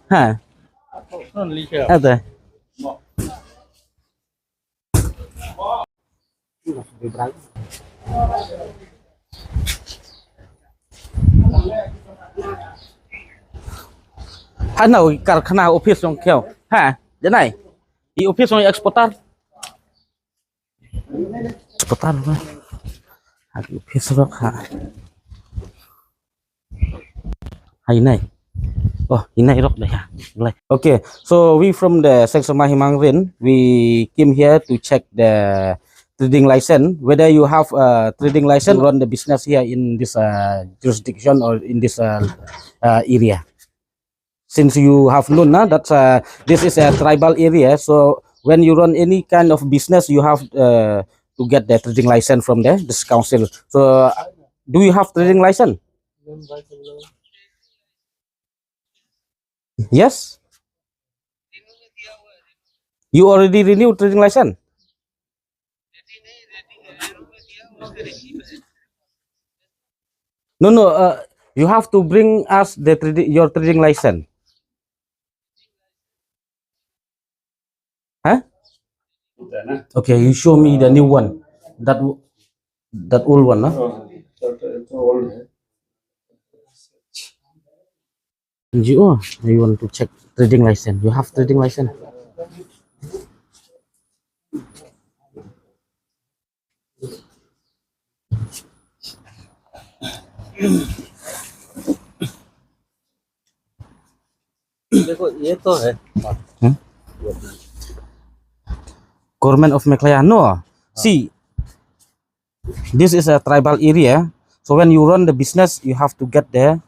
Ha. Ada. Nào karkhana office trong kêu ha thế này di office trong eksportar apa di office rok ha hai này oh ini rok deh ya okay so we from the Saksama Himangrin we came here to check the trading license whether you have a trading license run the business here in this jurisdiction or in this area. Since you have known that this is a tribal area, so when you run any kind of business, you have to get the trading license from this council. So, do you have trading license? Yes. You already renewed trading license. No, no. You have to bring us your trading license. Huh? Okay, you show me the new one. That old one, huh? You want to check trading license? You have trading license? देखो ये तो है Government of Meghalaya. No, see, this is a tribal area. So when you run the business, you have to get the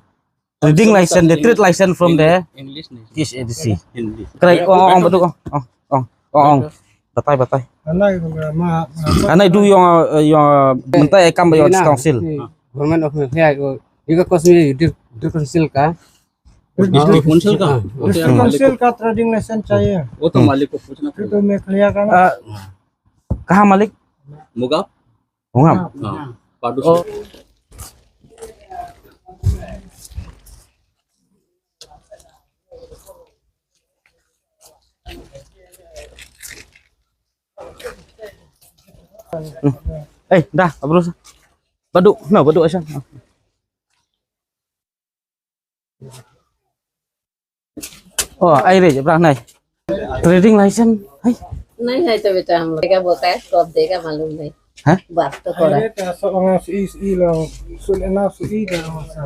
trading license, the trade license from the English नहीं East agency. Hindi Kaya betul batay. Anay do yung mentay kam yung council. Government of Meghalaya ये Kashmir district council का district council का district council का trading licence चाहिए वो तो मालिक को पूछना फिर तो मेघालय का ना Kaha malik? मुगा Ungam. हाँ पाडू Dah, terus. Baduk, no, baduk aja. Oh, air aja berang này. Trading license, hay. नहीं है तो बेटा हम लोग क्या बोलता है कब देगा मालूम नहीं Hah? बात तो थोड़ा अरे तो orang si lang sulena si dah masa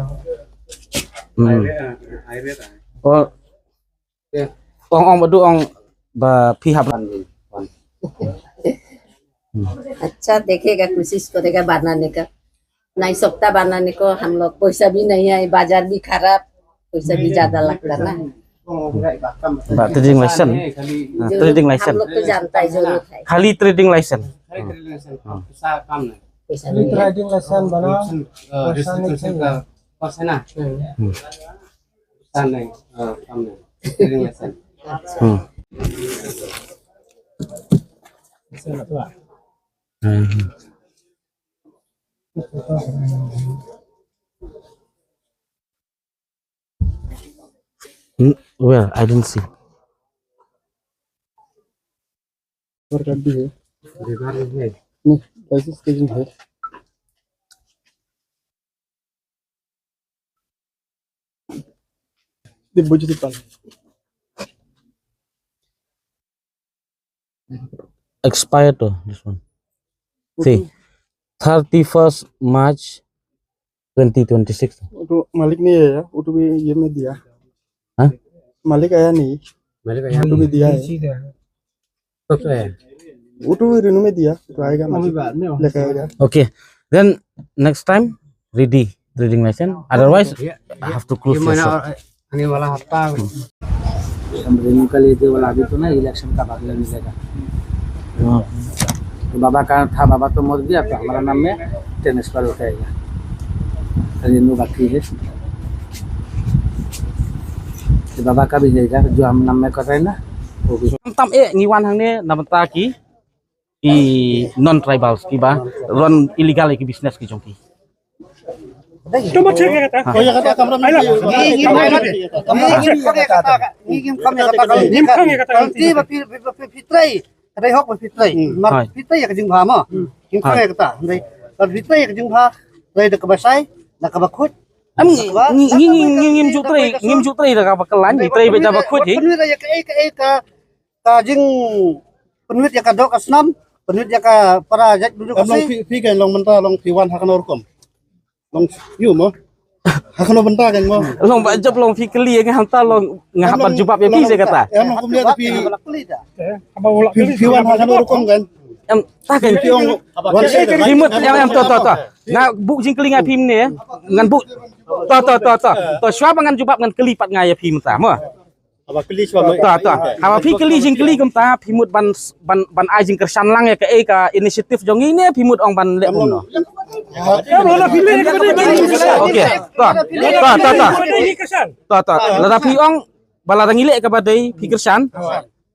Oh, ong baduk ong ba pihak. अच्छा देखेगा कोशिश करेगा बनाने का नहीं सकता बनाने को हम लोग पैसा भी नहीं है बाजार भी खराब पैसा भी ज्यादा लगता ना Ba trading license. Trading हम license. लोग तो जानता है जरूरत है Kali trading license. पैसा कम नहीं पैसा नहीं है। ट्रेडिंग लाइसेंस बना रेस्ट्रिक्शन का पास है ना पैसा नहीं कम नहीं trading licence Well, I didn't see. और कर दी है रिगार्ड है नहीं लाइसेंस के है ये बुझ दी पाल Expired though, this one. See, 31st March 2026. तो मालिक नहीं आया वो तो भी ये में दिया हाँ? मालिक आया नहीं मेरे का वो तो भी दिया है तो है वो तो भी रिन्यू में दिया तो आएगा मालिक लेकर आएगा Okay, then next time ready trading license. Otherwise, I have to close ये the महीना shop. और आने वाला हफ्ता हम रेन्यू का लिए वाला अभी तो ना इलेक्शन का बदला मिलेगा तो बाबा का था बाबा तो मर गया तो हमारा नाम में ट्रांसफर हो जाएगा रेन्यू बाकी है तो बाबा का भी जाएगा जो हम नाम में कर रहे हैं ना वो भी Tam ngiwan hang ne namanta ki non tribals ki ba run illegal ki business ki jongki. Coba cek ya kata. Oh ya kata kamera Ayolah. Ngim Ngimkang ya kata. Nanti fitrai, kadai hok fitrai. Mar fitrai ya kajing bhama. Ngim kang ya kata. Ndai mar fitrai ya kajing bha, ndai de kabasai, na kabakut. Am ngim jutrai dah apa kelan ni trai beja bakut hi. Penuit ya ka kajing penuit ya ka dok asnam, penuit ya ka para jat duduk Long kasi. pi kan long mentah long piwan hakan orkom. Long you mo. Hakan mentah kan mo. Long bajab long fikeli yang hantar long ngahapan jubab ya bisa kata. Long kemudian tapi Apa ulak piwan hakan orkom kan. Em tak kan Piong Himut yang to. Nga bu jing kelinga phim ni ngan bu to shwa ngan jubab ngan kelipat ngaya phim ta mo. apa pilih suami. To. Hawa phi keli jing keli kum ta phimut ban ai jing kersan lang ya ka inisiatif jong ini phimut ong ban le no. Okey. To. Lada phi ong bala ngile ka badai phi kersan.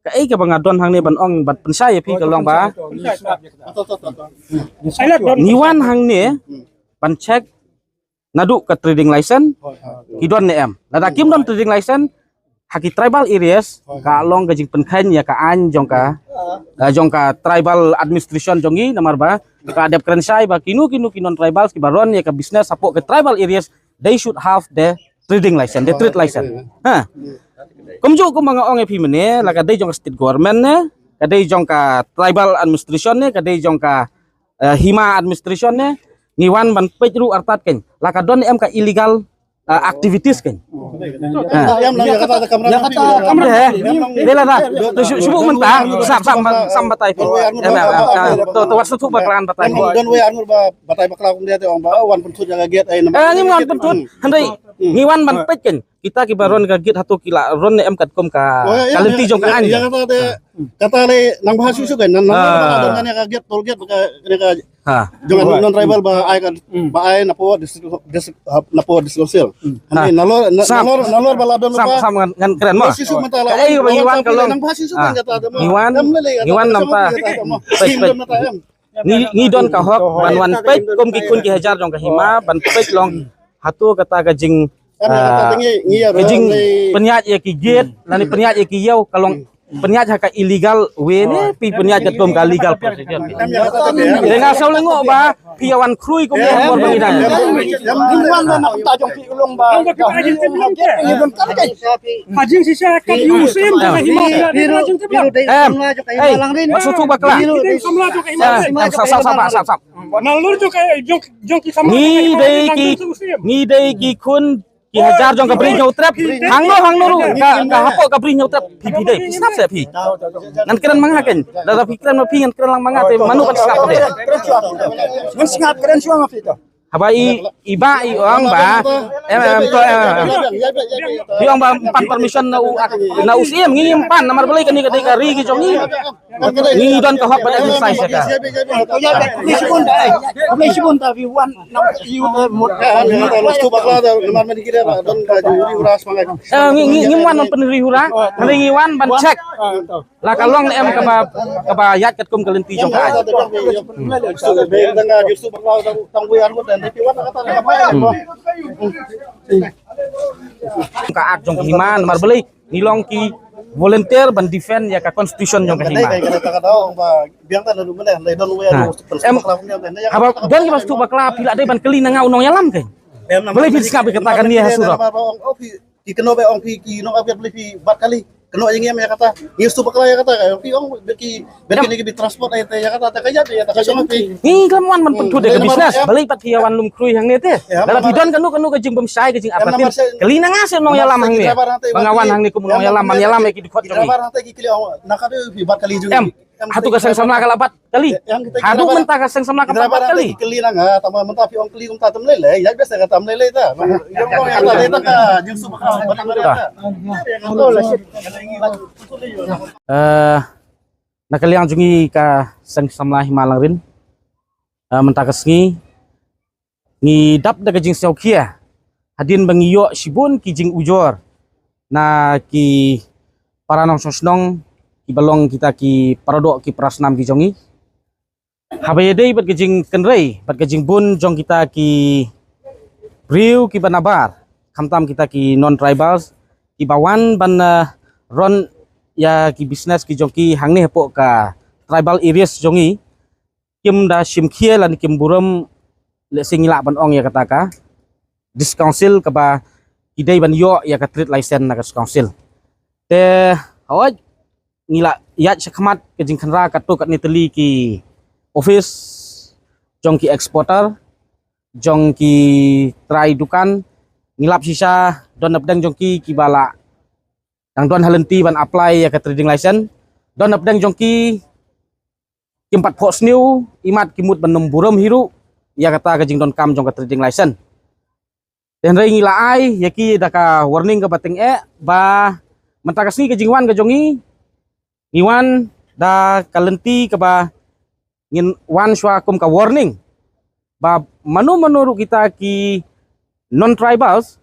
Ka bangadon hang ni ban ong ban pensai phi ka long ba. Niwan hang ni ban check nadu ke trading license kidon ne em lada kim don trading license haki tribal areas ka long ka jing penkhan ya ka an jong ka tribal administration jongi namar ba ka adep krensai ba kinon tribal ki baron ya ka business support ke tribal areas they should have the trading license the trade license ha kumju ko mga ong epi mene la ka dei jong state government ne ka dei jong ka tribal administration ne ka dei jong ka hima administration ne ngiwan ban pejru artat ken la ka don em ka illegal activities kan. Yang lang kata kamera. Kamera bela dah. Subuk mentah sam batai. To waktu tu bakalan batai. Dan we anur ba batai bakla kum dia te ong ba wan pentut jaga get ai nama. Ni wan pentut handai ngiwan ban pej kan. Kita kibaron ka git hatu kila ron em kat kom ka kalenti jong ka an. Yang kata le nang bahas susu kan nang don ka get tol get ka jangan non tribal ba ai kan ba ai napo dislosil. Nalor baladon lupa. Sam ngan keren mo. Ai ngiwan kalong. Ngiwan nampa. Ni don ka hok wan pej kom ki kun ki hajar jong ka hima ban pej long hatu kata ka jing kejing penyat ya ki gate lani penyat ya ki yau kalong penyat haka illegal we ne pi penyat kat kom ka legal procedure dengan sau lengo ba piawan krui kom ya mor bangidan Yang na ta jong pi ulong ba. Hajing sisa kat yusim ka hima rajing te maksud tu bakla samla jo ka hima sam nalur jo ka jong ki samla ni dei ki kun ki hajar jong ka bri nyautrap hang no ru ka hapok ka bri nyautrap pi dei snap se pi ngan keren manga ken da pikiran ma pi ngan keren lang manga te manu kan skap de Mun singat keren suama pi to. habai iba iong ba iong ba pan permission na usim ngi pan namar beli kan ni ka ri ki jong ni don ka hok ba exercise ka Isipun ta vi wan nam yu mot los tu bakla da lemar men dikira don ka juri uras mangga. ngi wan peneri hura ngi wan ban check la kalong em ka ba yat kat kum kalenti jong ka Justru bakla tang we argut dan pi wan kata apa ka ak jong hima namar beli nilong ki volunteer ban defend ya ka constitution jong ka hima biang ta lu mele le don we haba don ki mastu bakla pila de ban keli na ngau nong yalam ke beli pi skap katakan ni hasura ki keno be ong ki no apiat beli pi bat kali keno yang ya kata yesu bakla ya kata pi ong ki berki di transport ay ya kata ta kaya ya ta kaya pi ni kamuan man pentu de ke bisnes beli pat hiawan lum krui hang nete dalam bidon kanu ke jing pemsai ke jing apatin keli na ngase nong yalam hang ni bangawan hang ni kum nong yalam man yalam ki di khot jong ki kili nakade pi bat kali juga hatu kasang samla kalabat kali hadu mentah kasang samla kalabat kali keli na nga tama mentah pi ong keli kum ta temlele ya biasa kata temlele ta yang kata leta ka yesu bakla nakaliang jungi ka sang samla himalang rin mentakas ngi dap da kajing siau kia hadin bangiyo sibun ki jing ujor na ki paranong sosnong ki balong kita ki parodok ki prasnam ki jongi habayedei bat kajing kenrei bat kajing bun jong kita ki Briu ki banabar kamtam kita ki non tribals ki bawan ban ron ya ki business ki jongki hangni hepok ka tribal areas jongi kim da shimkhie lan kim buram le singila ban ong ya kataka dis council ka ba kidai ban yo ya ka trade license na ka council te hawaj ngila ya chakmat ke jing khanra ka to kat ni teli ki office jongki exporter jongki try dukan ngilap sisa don napdang jongki ki bala dang don halenti ban apply ya ka trading license don napdang jongki kimpat pos new imat kimut ban buram hiru ya kata ka jing don kam jong ka trading license dan rai ngila ai yaki daka warning ka bating ba mentakasni ka jingwan ka jongi ngiwan da kalenti ka ba ngin wan shwa kum ka warning ba manu kita ki non tribals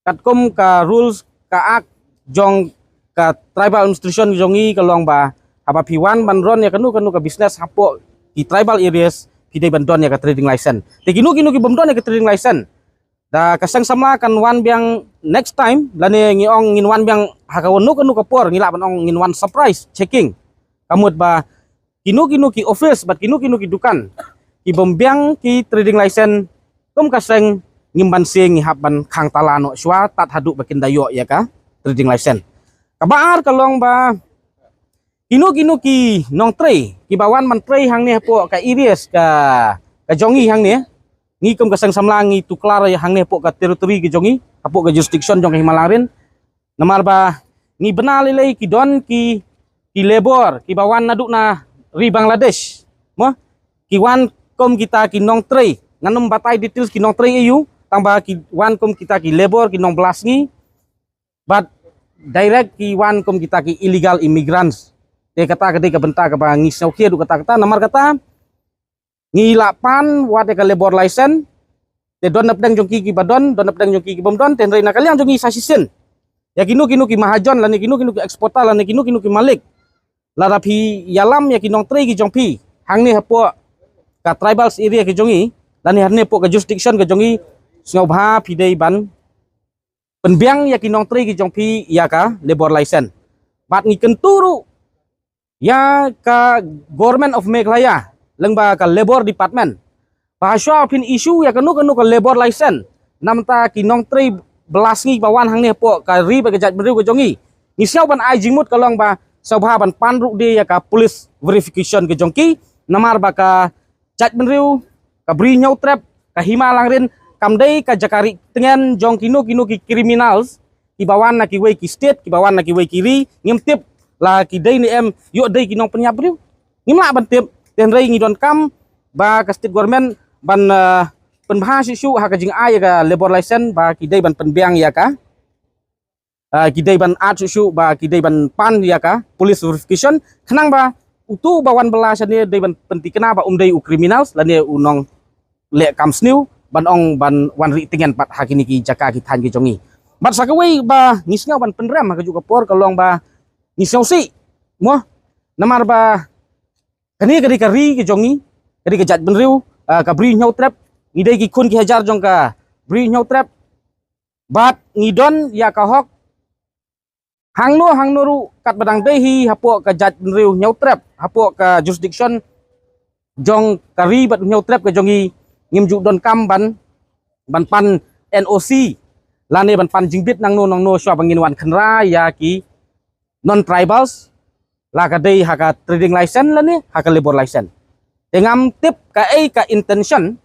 katkom ka rules ka ak jong ka tribal administration jongi kalong ba apa piwan banron ya kanu ka business hapo ki tribal areas pidai bandon ya ka trading license te kinu ki bomdon ya ka trading license da kasang sama kan wan biang next time lani ngiong ngin wan biang hakawon kanu ka por ngila ban ong ngin wan surprise checking kamut ba kinu ki office bat kinu ki dukan ki bombiang ki trading license kum kaseng ngimban sing ngihaban khang talano shwa tat haduk bakin dayo ya ka trading license kabar kalong ba kinu ki nong trei ki bawan man trei hang ne po ka areas ka jongi hang ne ngi kum kaseng samlangi tuklar ya hang ne po ka territory ki jongi apo ka jurisdiction jong ka himalarin namar ba ngi benal lei ki don ki labor ki bawan naduk na ri Bangladesh mo ki wan kom kita ki nong trei nganum batai details ki nong trei eu tambah ki wan kom kita ki labor ki nong belas ngi but direct ki wan kom kita ki illegal immigrants te kata ke benta ka ba ngi sau kia du kata namar kata ngi lapan wate ka labor license te don napdang jongki ki badon don napdang jongki ki bomdon ten rei na kalian jongi sasisen ya kinu ki mahajon lan kinu ki eksporta lan kinu ki malik larapi yalam ya ki nong trei ki jongpi hang ni hapo ka tribals area ke jongi dan harne po ka jurisdiction ke jongi snobha pidei ban penbiang ya kinong tri ki jongpi ya ka labor license bat ngi kenturu ya ka government of Meghalaya lengba ka labor department bahasa pin isu ya kanu ka labor license namta kinong tri belas ngi bawan hang ne po ka ri ba jat beru ke jongi ngi siau ban ai jingmut kalong ba sobha ban panru de ya ka police verification ke jongki namar ba ka jat beru ka bri nyau trap ka himalang rin kamdai ka jakari tengen jong kinu ki criminals ki bawan na ki wei ki state ki bawan na ki wei kiri ngimtip la ki dai ni em yo dai ki nong penyabriu ngimla ban tip ten rei ngi don kam ba ka state government ban penbahas isu ha ka jing ai ka labor license ba ki dai ban penbiang ya ka ki dai ban art isu ba ki dai ban pan ya ka police verification khnang ba utu bawan belas ni dai ban penti kena ba dai u criminals la ne unong le kam sniu ban ong ban wan ri tingen pat hakini ki jaka ki than ki jongi bat sakawai ba ngisnga ban penram ka juga por kalong ba ngisau si mo namar ba kani ka ri ki jongi kadi ka jat benriu ka bri nyau trap ngidai ki kun ki hajar jong ka bri nyau trap bat ngidon ya ka hok hangno ru kat badang dehi hapo ka jat benriu nyau trap hapo ka jurisdiction jong kari bat nyau trap ka jongi ngimju don kam ban pan NOC lane ban pan jingbit nang no swa bangin wan khenra ya ki non tribals la ka dei ha ka trading license lane ha ka labor license tengam tip ka intention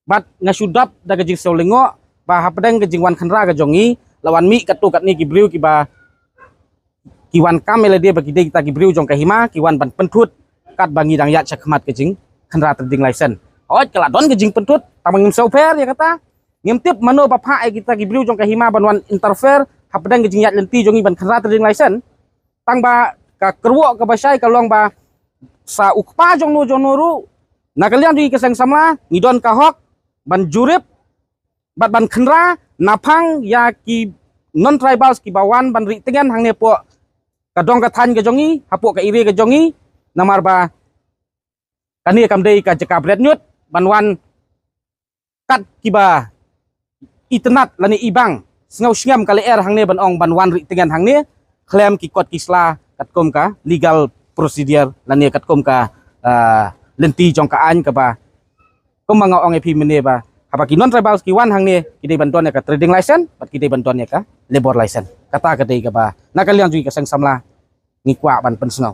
bat ngasudap daga jing solingo ba ha pedang ke jingwan khenra ka jongi lawan mi katu kat ni ki briu ki ba ki wan kam ele dia bagi dei kita ki briu jong ka hima ki wan ban pentut kat bangi dang ya chakmat ke jing khenra trading license oj kala don ke jing pentut tamang ngim sofer ya kata ngim tip mano bapha ai kita gibriu jong ka hima ban wan interfere hapdang ke jing yat lenti jongi ban khenra trading license tang ba ka kerwo ka basai kalong ba sa ukpa jong no ru nakalian di keseng sama ngidon ka hok ban jurip bat ban khenra napang ya ki non tribals ki bawan ban ri tengen hang ne po ka dong ka than ke jongi hapo ka ire ke jongi namar ba kani kam dei ka jaka bret nyut banwan kat kiba itenat lani ibang sengau singam kali hang ne ban ong ban wan ri tengan hang ne klaim ki kot kisla katkom ka legal procedure lani katkom ka lenti jong ka an ka ba komanga ong epi mene ba apa ki non tribal ki wan hang ne ki bantuan ka trading license pat ki bantuan ka labor license kata ka dei ka ba nakalian juga ka sang samla ngikwa ban pensengau